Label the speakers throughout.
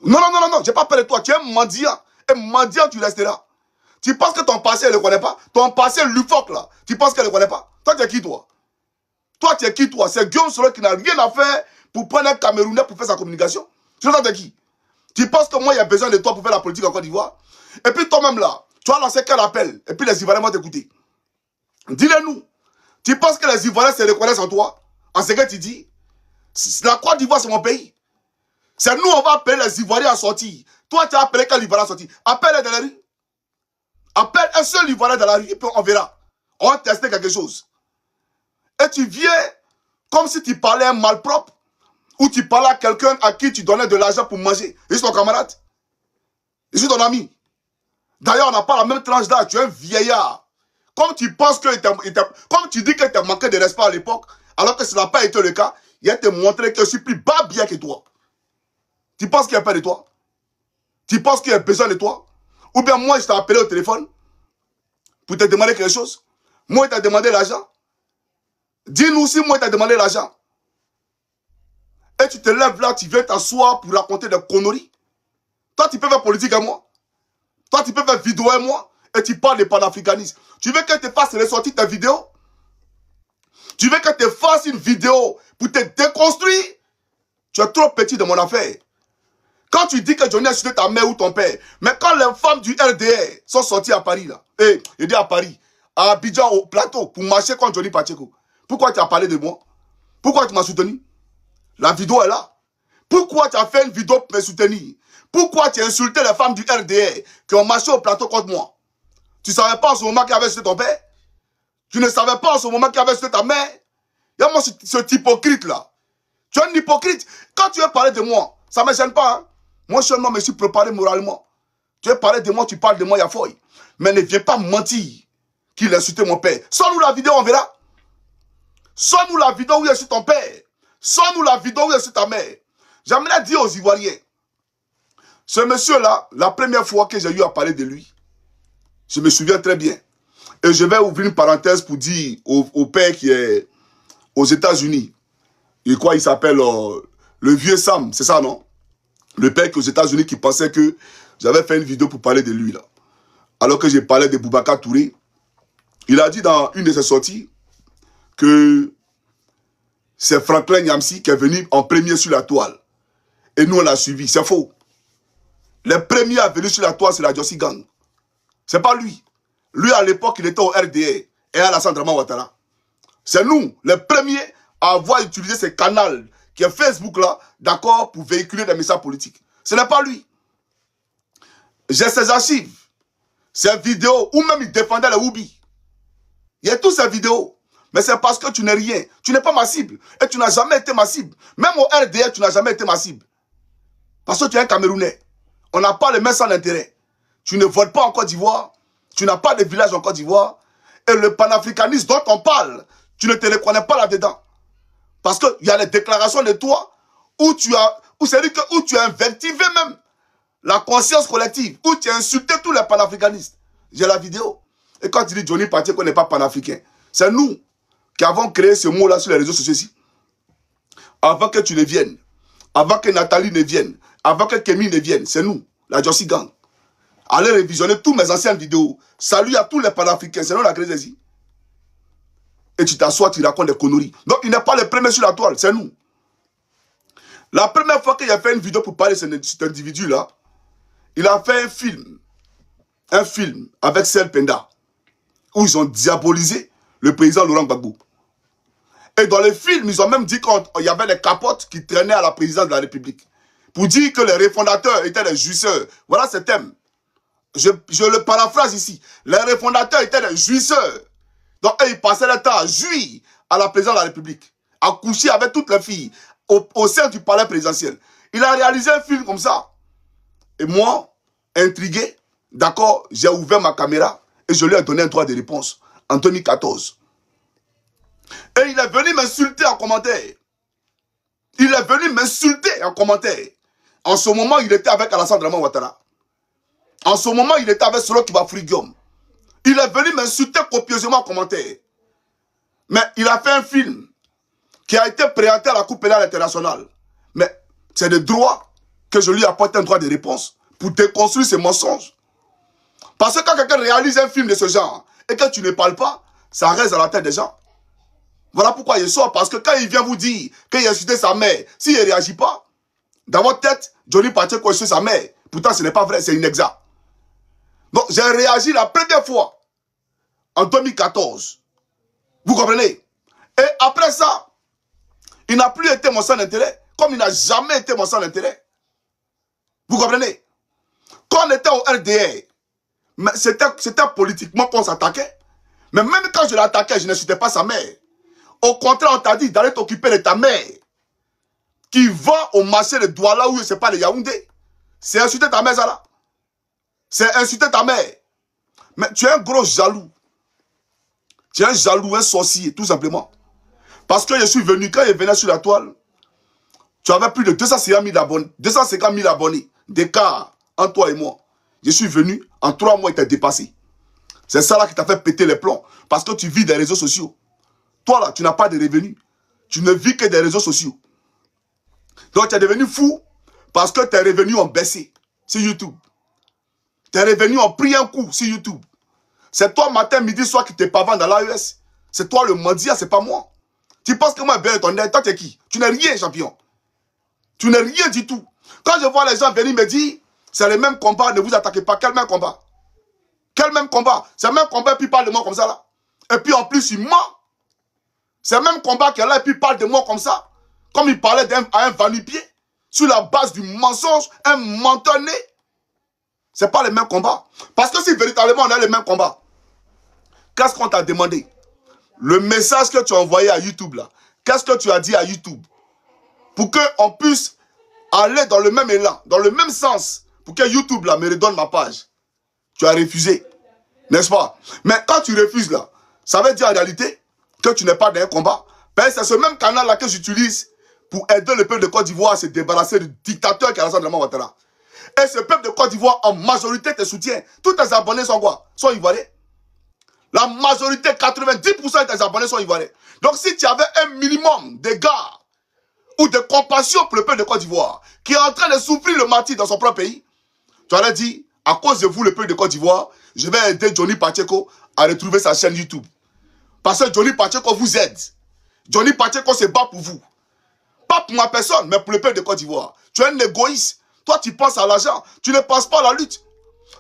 Speaker 1: Non, non, non, non, non, j'ai pas peur de toi. Tu es mendiant. Et mendiant, tu resteras. Tu penses que ton passé, elle ne le connaît pas? Ton passé, Lufoc, là, tu penses qu'elle ne le connaît pas? Toi, tu es qui, toi? Toi, tu es qui, toi? C'est Guillaume Soro qui n'a rien à faire pour prendre un Camerounais pour faire sa communication. Tu sais, tu es qui? Tu penses que moi, il y a besoin de toi pour faire la politique en Côte d'Ivoire? Et puis toi-même, là, tu as lancé quel appel? Et puis les Ivoiriens vont t'écouter. Dis-le-nous. Tu penses que les Ivoiriens se reconnaissent en toi? En ce que tu dis? La Côte d'Ivoire, c'est mon pays. C'est nous, on va appeler les Ivoiriens à sortir. Toi, tu as appelé quel Ivoirien à sortir? Appelle-les dans la rue. Appelle un seul Ivoirien dans la rue et puis on verra. On va tester quelque chose. Et tu viens comme si tu parlais un malpropre ou tu parlais à quelqu'un à qui tu donnais de l'argent pour manger. Je suis ton camarade. Je suis ton ami. D'ailleurs, on n'a pas la même tranche d'âge. Tu es un vieillard. Comme tu penses que comme tu dis que tu as manqué de respect à l'époque, alors que ce n'a pas été le cas, il a te montré que je suis plus bas bien que toi. Tu penses qu'il y a peur de toi? Tu penses qu'il y a besoin de toi? Ou bien moi, je t'ai appelé au téléphone pour te demander quelque chose? Moi, il t'a demandé l'argent? Dis-nous si moi, il t'a demandé l'argent. Et tu te lèves là, tu viens t'asseoir pour raconter des conneries. Toi, tu peux faire politique à moi. Toi, tu peux faire vidéo à moi. Et tu parles de panafricanisme. Tu veux que tu fasses ressortir ta vidéo? Tu veux que tu fasses une vidéo pour te déconstruire? Tu es trop petit de mon affaire. Quand tu dis que Johnny a insulté ta mère ou ton père, mais quand les femmes du RDR sont sorties à Paris, là, je dis à Paris, à Abidjan, au plateau, pour marcher contre Johnny Pacheco, pourquoi tu as parlé de moi? Pourquoi tu m'as soutenu? La vidéo est là. Pourquoi tu as fait une vidéo pour me soutenir? Pourquoi tu as insulté les femmes du RDR qui ont marché au plateau contre moi? Tu ne savais pas en ce moment qu'il avait insulté ton père? Tu ne savais pas en ce moment qu'il avait insulté ta mère? Il y a moi cet hypocrite-là. Tu es un hypocrite. Quand tu veux parler de moi, ça ne me gêne pas. Hein? Moi, seulement, je me suis préparé moralement. Tu veux parler de moi, tu parles de moi, il y a folie. Mais ne viens pas mentir qu'il a insulté mon père. Sors-nous la vidéo, on verra. Sors-nous la vidéo où il insulte ton père. Sors-nous la vidéo où il insulte ta mère. J'aimerais dire aux Ivoiriens, ce monsieur-là, la première fois que j'ai eu à parler de lui, je me souviens très bien. Et je vais ouvrir une parenthèse pour dire au père qui est aux États-Unis, et quoi il s'appelle, le vieux Sam, c'est ça, non? Le père qui est aux États-Unis qui pensait que j'avais fait une vidéo pour parler de lui, là. Alors que j'ai parlé de Boubacar Touré. Il a dit dans une de ses sorties que c'est Franklin Nyamsi qui est venu en premier sur la toile. Et nous, on l'a suivi. C'est faux. Les premiers à venir sur la toile, c'est la Jossi Gang. C'est pas lui. Lui, à l'époque, il était au RDA et à Alassane Dramane Ouattara. C'est nous, les premiers à avoir utilisé ce canal qui est Facebook là, d'accord, pour véhiculer des messages politiques. Ce n'est pas lui. J'ai ses archives, ses vidéos, ou même il défendait les Woubi. Il y a toutes ces vidéos. Mais c'est parce que tu n'es rien. Tu n'es pas ma cible. Et tu n'as jamais été ma cible. Même au RDA, tu n'as jamais été ma cible. Parce que tu es un Camerounais. On n'a pas les mêmes sans intérêt. Tu ne votes pas en Côte d'Ivoire. Tu n'as pas de village en Côte d'Ivoire. Et le panafricanisme dont on parle, tu ne te reconnais pas là-dedans. Parce qu'il y a les déclarations de toi où tu as invectivé même la conscience collective, où tu as insulté tous les panafricanistes. J'ai la vidéo. Et quand tu dis Johnny Pacheco n'est pas panafricain, c'est nous qui avons créé ce mot-là sur les réseaux sociaux ici. Avant que tu ne viennes, avant que Nathalie ne vienne, avant que Kémy ne vienne, c'est nous, la Jossi Gang. Allez révisionner toutes mes anciennes vidéos. Salut à tous les panafricains, c'est nous la crise ici. Et tu t'assois, tu racontes des conneries. Donc il n'est pas le premier sur la toile, c'est nous. La première fois qu'il a fait une vidéo pour parler de cet individu-là, il a fait un film avec Sel Penda, où ils ont diabolisé le président Laurent Gbagbo. Et dans le film, ils ont même dit qu'il y avait des capotes qui traînaient à la présidence de la République. Pour dire que les refondateurs étaient des jouisseurs. Voilà ce thème. Je le paraphrase ici. Les refondateurs étaient des jouisseurs. Donc, ils passaient le temps à jouir à la présidence de la République. À coucher avec toutes les filles au sein du palais présidentiel. Il a réalisé un film comme ça. Et moi, intrigué, d'accord, j'ai ouvert ma caméra et je lui ai donné un droit de réponse en 2014. Et il est venu m'insulter en commentaire. Il est venu m'insulter en commentaire. En ce moment, il était avec Alassane Dramane Ouattara. En ce moment, il était avec Soro Kibafri Guillaume. Il est venu m'insulter copieusement en commentaire. Mais il a fait un film qui a été présenté à la Coupe pénale internationale. Mais c'est de droit que je lui apporte un droit de réponse pour déconstruire ces mensonges. Parce que quand quelqu'un réalise un film de ce genre et que tu ne parles pas, ça reste dans la tête des gens. Voilà pourquoi il sort, parce que quand il vient vous dire qu'il a insulté sa mère, s'il ne réagit pas, dans votre tête, Johnny Pacheco a insulté sa mère. Pourtant, ce n'est pas vrai, c'est inexact. Donc, j'ai réagi la première fois en 2014. Vous comprenez? Et après ça, il n'a plus été mon centre d'intérêt, comme il n'a jamais été mon centre d'intérêt. Vous comprenez? Quand on était au RDR, c'était politiquement qu'on s'attaquait. Mais même quand je l'attaquais, je n'insultais pas sa mère. Au contraire, on t'a dit d'aller t'occuper de ta mère, qui va au marché de Douala ou je ne sais pas, de Yaoundé. C'est insulter ta mère, ça là. C'est insulter ta mère. Mais tu es un gros jaloux. Tu es un jaloux, un sorcier, tout simplement. Parce que je suis venu, quand je venais sur la toile, tu avais plus de 250 000 abonnés d'écart entre toi et moi. Je suis venu, en 3 mois, il t'a dépassé. C'est ça là qui t'a fait péter les plombs. Parce que tu vis des réseaux sociaux. Toi là, tu n'as pas de revenus. Tu ne vis que des réseaux sociaux. Donc tu es devenu fou parce que tes revenus ont baissé sur YouTube. Tes revenus ont pris un coup sur YouTube. C'est toi matin, midi, soir qui te pavane dans l'AES. C'est toi le mendiant, c'est pas moi. Tu penses que moi, bien ton aide, toi tu es qui? Tu n'es rien, champion. Tu n'es rien du tout. Quand je vois les gens venir me dire, c'est le même combat, ne vous attaquez pas. Quel même combat? Quel même combat? C'est le même combat et puis il parle de moi comme ça là. Et puis en plus, il ment. C'est le même combat qui est là et puis il parle de moi comme ça. Comme il parlait à un va-nu-pied. Sur la base du mensonge, un menteur né. C'est pas le même combat. Parce que si véritablement on a le même combat, qu'est-ce qu'on t'a demandé? Le message que tu as envoyé à YouTube là, qu'est-ce que tu as dit à YouTube? Pour qu'on puisse aller dans le même élan, dans le même sens, pour que YouTube là me redonne ma page. Tu as refusé, n'est-ce pas? Mais quand tu refuses là, ça veut dire en réalité que tu n'es pas dans un combat. C'est ce même canal là que j'utilise pour aider le peuple de Côte d'Ivoire à se débarrasser du dictateur qui est Alassane Dramane Ouattara. Et ce peuple de Côte d'Ivoire en majorité te soutient. Tous tes abonnés sont quoi? Sont ivoiriens. La majorité, 90% de tes abonnés sont ivoiriens. Donc si tu avais un minimum d'égard ou de compassion pour le peuple de Côte d'Ivoire qui est en train de souffrir le martyre dans son propre pays, tu aurais dit, à cause de vous, le peuple de Côte d'Ivoire, je vais aider Johnny Pacheco à retrouver sa chaîne YouTube. Parce que Johnny Pacheco vous aide. Johnny Pacheco se bat pour vous. Pas pour ma personne, mais pour le peuple de Côte d'Ivoire. Tu es un égoïste. Toi, tu penses à l'argent. Tu ne penses pas à la lutte.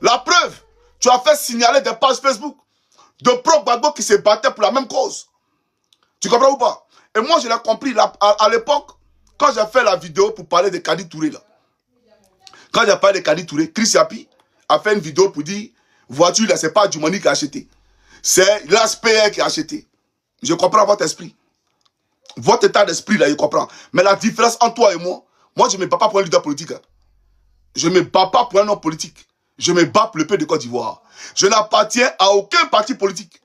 Speaker 1: La preuve, tu as fait signaler des pages Facebook de pro-Gbagbo qui se battaient pour la même cause. Tu comprends ou pas? Et moi, je l'ai compris à l'époque, quand j'ai fait la vidéo pour parler de Kadi Touré. Là. Quand j'ai parlé de Kadi Touré, Chris Yapi a fait une vidéo pour dire, voiture, là, c'est pas Djoumani qui a acheté. C'est l'ASPR qui a acheté. Je comprends votre esprit. Votre état d'esprit, là, je comprends. Mais la différence entre toi et moi je ne me bats pas pour un leader politique. Hein. Je ne me bats pas pour un homme politique. Je me bats pour le peuple de Côte d'Ivoire. Je n'appartiens à aucun parti politique.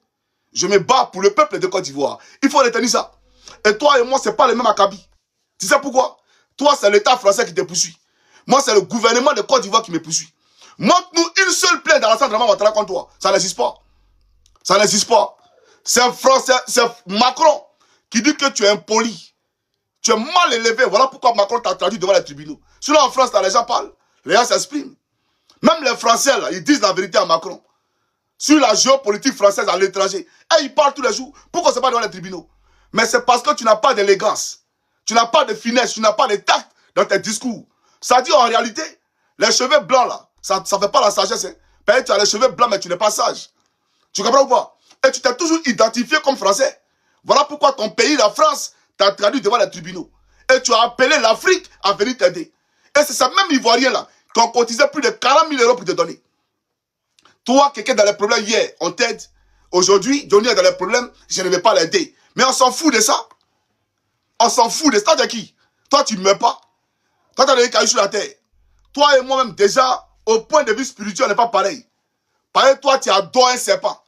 Speaker 1: Je me bats pour le peuple de Côte d'Ivoire. Il faut retenir ça. Et toi et moi, ce n'est pas le même acabit. Tu sais pourquoi? Toi, c'est l'État français qui te poursuit. Moi, c'est le gouvernement de Côte d'Ivoire qui me poursuit. Montre-nous une seule plainte dans la Dramane Ouattara contre toi. Ça n'existe pas. Ça n'existe pas. C'est Macron qui dit que tu es impoli. Tu es mal élevé. Voilà pourquoi Macron t'a traduit devant les tribunaux. Sinon, en France, là, les gens parlent. Les gens s'expriment. Même les Français, là, ils disent la vérité à Macron. Sur la géopolitique française à l'étranger. Et ils parlent tous les jours. Pourquoi c'est pas devant les tribunaux? Mais c'est parce que tu n'as pas d'élégance. Tu n'as pas de finesse. Tu n'as pas de tact dans tes discours. Ça dit en réalité, les cheveux blancs, là, ça ne fait pas la sagesse. Hein. Peut-être tu as les cheveux blancs, mais tu n'es pas sage. Tu comprends ou pas? Et tu t'es toujours identifié comme français. Voilà pourquoi ton pays, la France, t'a traduit devant les tribunaux. Et tu as appelé l'Afrique à venir t'aider. Et c'est ça même Ivoirien-là qui ont cotisé plus de 40 000 € pour te donner. Toi, quelqu'un dans les problèmes hier, on t'aide. Aujourd'hui, Johnny est dans les problèmes, je ne vais pas l'aider. Mais on s'en fout de ça. On s'en fout de ça. Toi, de qui? Toi, tu ne meurs pas. Toi, tu as des cailloux sur la terre. Toi et moi-même, déjà, au point de vue spirituel, on n'est pas pareil. Pareil, toi, tu adores un serpent.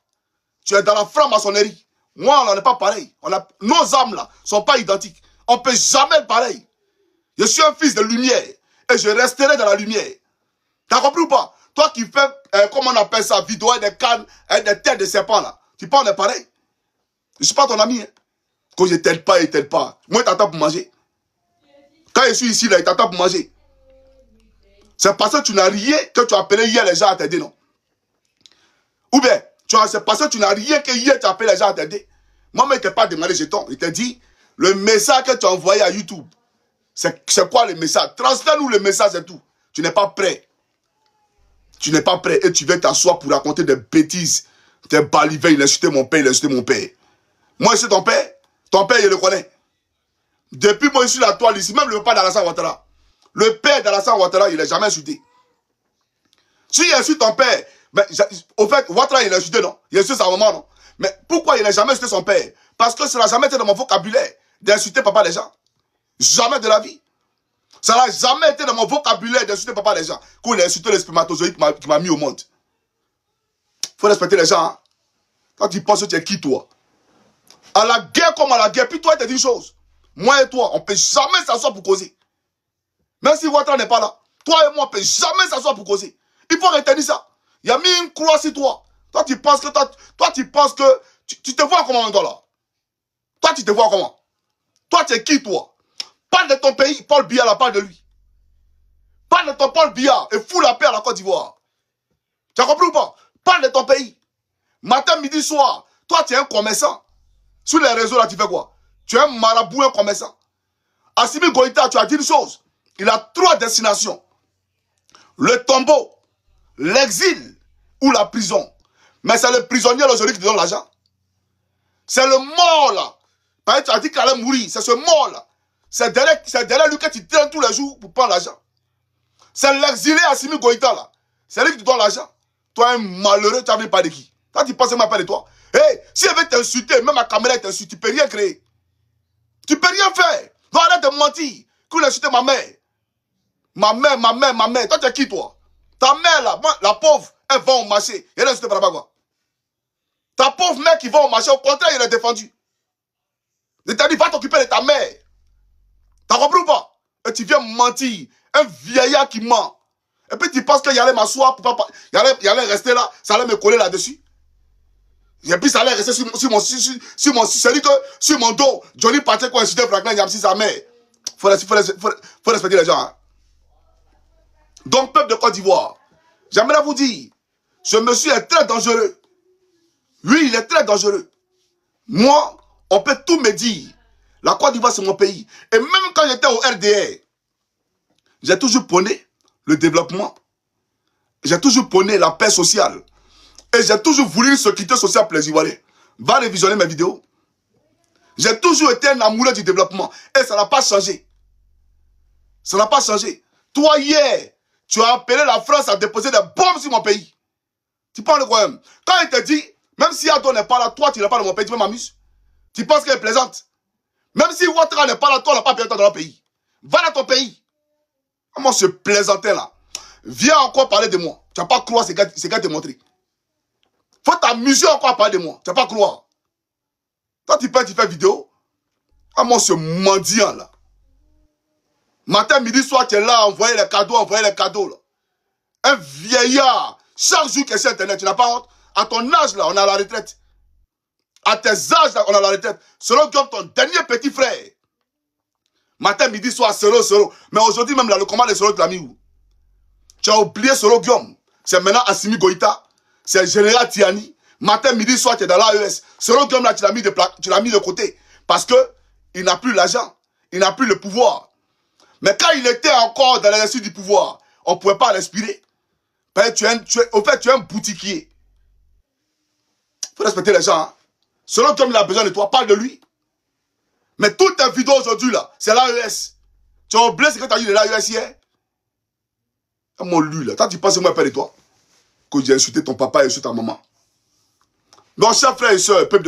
Speaker 1: Tu es dans la franc-maçonnerie. Moi, on n'en est pas pareil. Nos âmes, là, ne sont pas identiques. On ne peut jamais être pareil. Je suis un fils de lumière. Et je resterai dans la lumière. T'as compris ou pas? Toi qui fais, comment on appelle ça, vidéo avec des cannes, avec des têtes de serpents, là. Tu penses on est pareil? Je ne suis pas ton ami, hein. Quand je t'aide pas, il t'aide pas. Moi, il t'attend pour manger. Quand je suis ici, là, il t'attend pour manger. C'est parce que tu n'as rien que tu as appelé hier les gens à t'aider, non? Ou bien, c'est parce que tu n'as rien que hier tu as appelé les gens à t'aider. Moi, mais il ne t'a pas demandé jeton. Il t'a dit, le message que tu as envoyé à YouTube, c'est quoi le message? Transfère-nous le message, c'est tout. Tu n'es pas prêt. Tu n'es pas prêt et tu viens t'asseoir pour raconter des bêtises. T'es balivé, il a insulté mon père, il a insulté mon père. Moi, c'est ton père, il le connaît. Depuis moi, je suis la toile ici, même le père d'Alassane Ouattara. Le père d'Alassane Ouattara, il n'a jamais insulté. Si il insulte ton père, ben, au fait, Ouattara, il a insulté, non? Il a insulté sa maman, non? Mais pourquoi il n'a jamais insulté son père? Parce que ça n'a jamais été dans mon vocabulaire d'insulter papa des gens. Jamais de la vie. Ça n'a jamais été dans mon vocabulaire d'insulter papa des gens. Quand il a insulté les spermatozoïdes qui m'a mis au monde. Il faut respecter les gens. Hein? Quand tu penses que tu es qui, toi? À la guerre comme à la guerre, puis toi, il te dit une chose. Moi et toi, on ne peut jamais s'asseoir pour causer. Même si Ouattara n'est pas là, toi et moi, on ne peut jamais s'asseoir pour causer. Il faut retenir ça. Il y a mis une croix sur toi. Toi, tu penses que tu te vois comment, toi, là? Toi, tu te vois comment? Toi, tu es qui, toi? Parle de ton pays, Paul Biya, là, parle de lui. Parle de ton Paul Biya et fous la paix à la Côte d'Ivoire. Tu as compris ou pas? Parle de ton pays. Matin, midi, soir, toi, tu es un commerçant. Sur les réseaux, là, tu fais quoi? Tu es un marabout, un commerçant. Assimi Goïta, tu as dit une chose. Il a 3 destinations. Le tombeau, l'exil ou la prison. Mais c'est le prisonnier aujourd'hui qui te donne l'argent. C'est le mort, là. Parce que tu as dit qu'il allait mourir. C'est ce mort, là. C'est derrière lui que tu traînes tous les jours pour prendre l'argent. C'est l'exilé Assimi Goïta, là. C'est lui qui te donne l'argent. Toi, un malheureux, tu n'avais pas de qui? Quand tu penses que je m'appelle de toi. Hey, si elle veut t'insulter, même ma caméra t'insulte, tu ne peux rien créer. Tu ne peux rien faire. Donc arrête de mentir. Qu'il a insulté ma mère. Ma mère. Toi, tu es qui, toi? Ta mère, là, moi, la pauvre, elle va au marché. Elle est insultée par là-bas, quoi. Ta pauvre mère qui va au marché, au contraire, il est défendu. Il t'a dit, va t'occuper de ta mère. T'as compris ou pas? Et tu viens mentir. Un vieillard qui ment. Et puis tu penses qu'il allait m'asseoir, il allait rester là, ça allait me coller là-dessus. Et puis ça allait rester sur mon dos. Johnny Patrick, quand il insultait Franklin Yamsi, sa mère. Faut respecter les gens. Hein. Donc, peuple de Côte d'Ivoire, j'aimerais vous dire, ce monsieur est très dangereux. Lui, il est très dangereux. Moi, on peut tout me dire. La Côte d'Ivoire, c'est mon pays. Et même quand j'étais au RDR, j'ai toujours prôné le développement. J'ai toujours prôné la paix sociale. Et j'ai toujours voulu une sécurité sociale pour les Ivoiriens. Va révisionner mes vidéos. J'ai toujours été un amoureux du développement. Et ça n'a pas changé. Ça n'a pas changé. Toi, hier, tu as appelé la France à déposer des bombes sur mon pays. Tu parles de quoi même? Quand il te dit, même si Ado n'est pas là, toi, tu n'es pas dans mon pays, tu m'amuses. Tu penses qu'elle est plaisante. Même si Ouattara n'est pas là, toi, on n'a pas bien dans le pays. Va dans ton pays. Comment se plaisanter là? Viens encore parler de moi. Tu n'as pas croire ce qu'elle t'a montré. Faut t'amuser encore à parler de moi. Tu n'as pas croire. Toi, tu fais vidéo. Comment ce mendiant là? Matin, midi, soir, tu es là, envoyer les cadeaux là. Un vieillard. Chaque jour que c'est Internet, tu n'as pas honte. À ton âge là, on est à la retraite. À tes âges là, on est à la retraite. Selon comme ton dernier petit frère. Matin, midi, soir, solo. Mais aujourd'hui même là, le combat de Solo, tu l'as mis où? Tu as oublié Solo Guillaume. C'est maintenant Assimi Goïta. C'est Général Tiani. Matin, midi, soir, tu es dans l'AES. Solo Guillaume là, tu l'as mis de côté. Parce que il n'a plus l'argent. Il n'a plus le pouvoir. Mais quand il était encore dans l'exercice du pouvoir, on ne pouvait pas respirer. Au fait, tu es un boutiquier. Il faut respecter les gens. Hein. Selon Guillaume, il a besoin de toi, parle de lui. Mais toutes tes vidéos aujourd'hui, là, c'est l'AES. Tu as oublié ce que tu as dit de l'AES hier? Comment lui, là? Quand tu penses que moi, je parle de toi, que j'ai insulté ton papa et insulté ta maman. Donc, chers frères et sœurs, peuple de